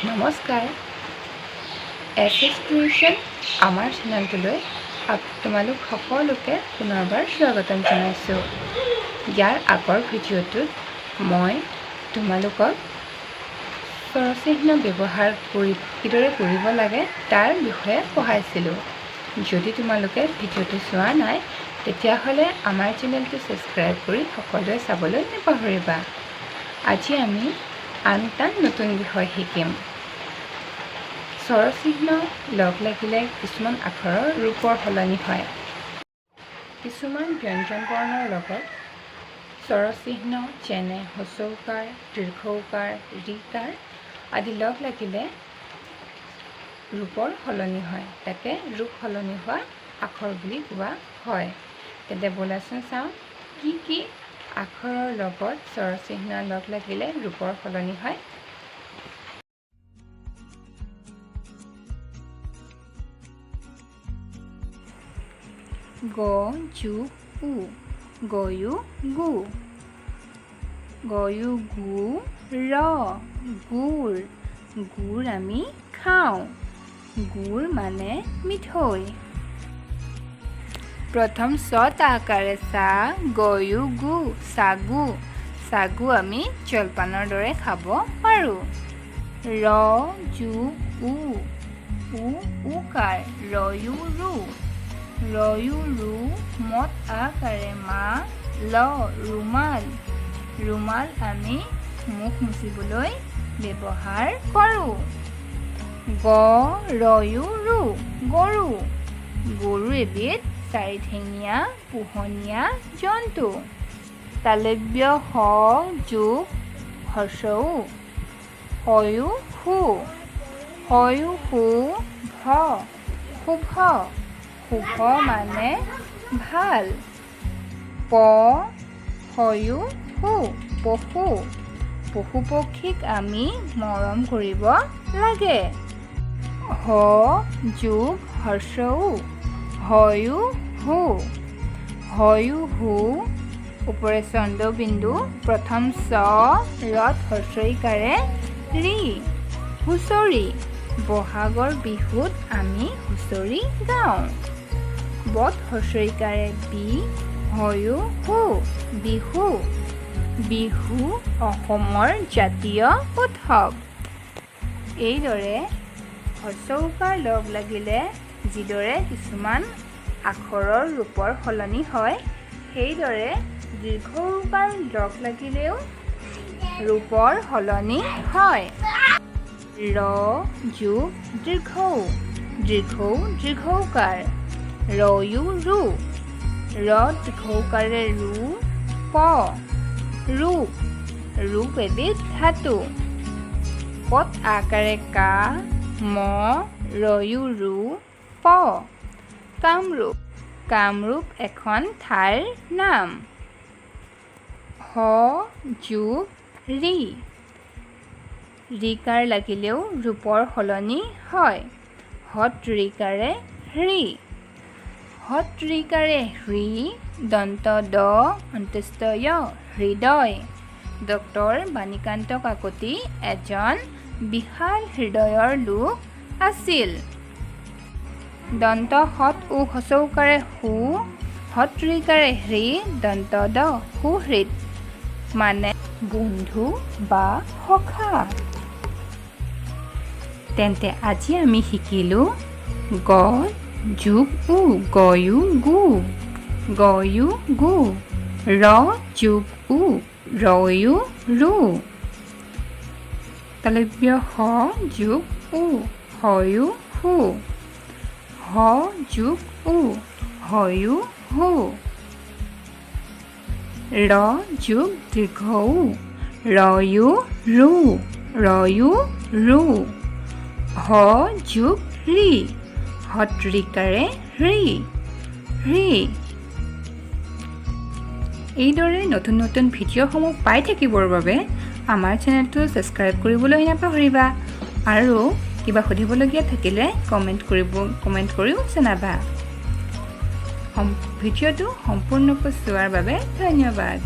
নমস্কাৰ SS tuition আমাৰ চেনেলটোলৈ তোমালোক সকলোকে পুনৰবাৰ স্বাগতম জনাইছোঁ। ইয়াৰ আগৰ ভিডিঅ'টোত মই তোমালোকক স্বৰচিহ্ন ব্যৱহাৰ কৰি কিদৰে কৰিব লাগে তাৰ বিষয়ে পঢ়াইছিলোঁ। যদি তোমালোকে ভিডিঅ'টো চোৱা নাই তেতিয়াহ'লে আমাৰ চেনেলটো ছাবস্ক্ৰাইব কৰি সকলোৱে চাবলৈ নাপাহৰিবা। আজি আমি আন এটা নতুন বিষয় শিকিম। স্বৰচিহ্ন লগ লাগিলে কিছুমান আখৰৰ ৰূপৰ সলনি হয়। কিছুমান ব্যঞ্জন বৰ্ণৰ লগত স্বৰচিহ্ন যেনে হ্ৰস্বউকাৰ, দীৰ্ঘউকাৰ, ঋকাৰ আদি লগ লাগিলে ৰূপৰ সলনি হয়। তাকে ৰূপ সলনি হোৱা আখৰ বুলি কোৱা হয়। তেন্তে ব'লাচোন চাওঁ কি কি আখৰৰ লগত স্বৰচিহ্ন লগ লাগিলে ৰূপৰ সলনি হয়। গ যোগ উ, গয়ু গু, গয়ু গু ৰ, গুৰ, গুৰ আমি খাওঁ, গুৰ মানে মিঠৈ। প্ৰথম ছটা আকাৰে চা, গয়ু গু, চাগু, চাগু আমি জলপানৰ দৰে খাব পাৰোঁ। ৰ যোগ উ, উ উকাৰ, ৰয়ু ৰু, ৰয়ু ৰু, মত আকাৰে মা, ল ৰুমাল, ৰুমাল আমি মুখ মুচিবলৈ ব্যৱহাৰ কৰোঁ। গ ৰয়ু ৰু, গৰু, গৰু এবিধ চাৰিঠেঙীয়া পোহনীয়া জন্তু। তালব্য হ যোগ হ্ৰস্ব উ, হয়ু হু, হয়ু হু, ভ শুভ, শুভ মানে ভাল। প হয়ু হু, পশু, পশু পক্ষীক আমি মৰম কৰিব লাগে। হ যোগ হ্ৰস্ব উ, হয়ু হু, হয়ু হু ওপৰে চন্দ্ৰবিন্দু, প্ৰথম চ ৰত হ্ৰস্বইকাৰে ৰি, হুঁচৰি, বহাগৰ বিহুত আমি হুঁচৰি গাওঁ। বত হ্ৰস্বইকাৰে বি, হয়ু হু, বিহু, বিহু অসমৰ জাতীয় উৎসৱ। এইদৰে হ্ৰস্বউকাৰ লগ লাগিলে যিদৰে কিছুমান আখৰৰ ৰূপৰ সলনি হয়, সেইদৰে দীৰ্ঘউকাৰ লগ লাগিলেও ৰূপৰ সলনি হয়। ৰ যোগ দীৰ্ঘ উ, দীৰ্ঘ উ দীৰ্ঘউকাৰ, ৰয়ু ৰু, ৰ দীৰ্ঘউকাৰে ৰু, প ৰূপ, ৰূপ এবিধ ধাতু। পত আকাৰে কা, ম ৰয়ু ৰু, প কামৰূপ, কামৰূপ এখন ঠাইৰ নাম। হ যোগ ৰি, ৰিকাৰ লাগিলেও ৰূপৰ সলনি হয়। হত ৰিকাৰে হ্ৰি, হত ৰিকাৰে হ্ৰি, দন্ত দ অন্ত্যেষ্ট য়, হৃদয়। ডক্টৰ বাণীকান্ত কাকতি এজন বিশাল হৃদয়ৰ লোক আছিল। দন্ত হত উ হ্ৰস্বউকাৰে হু, হত ৰিকাৰে হ্ৰি, দন্ত দ সুহৃদ মানে বন্ধু বা সখা। তেন্তে আজি আমি শিকিলোঁ গ যোগ উ, গয়ু গু, গয়ু গু, ৰ যোগ উ, ৰয়ু ৰু, তালব্য হ যোগ উ, হয়ু হু, হ যোগ উ, হয়ু হু, ৰ যোগ দীৰ্ঘ উ, ৰয়ু ৰু, ৰয়ু ৰু, হ যোগ ৰি, হত ৰিকাৰে হ্ৰি, হ্ৰি। এইদৰে নতুন নতুন ভিডিঅ'সমূহ পাই থাকিবৰ বাবে আমাৰ চেনেলটো ছাবস্ক্ৰাইব কৰিবলৈ নাপাহৰিবা। আৰু কিবা সুধিবলগীয়া থাকিলে কমেণ্ট কৰিও জনাবা। ভিডিঅ'টো সম্পূৰ্ণকৈ চোৱাৰ বাবে ধন্যবাদ।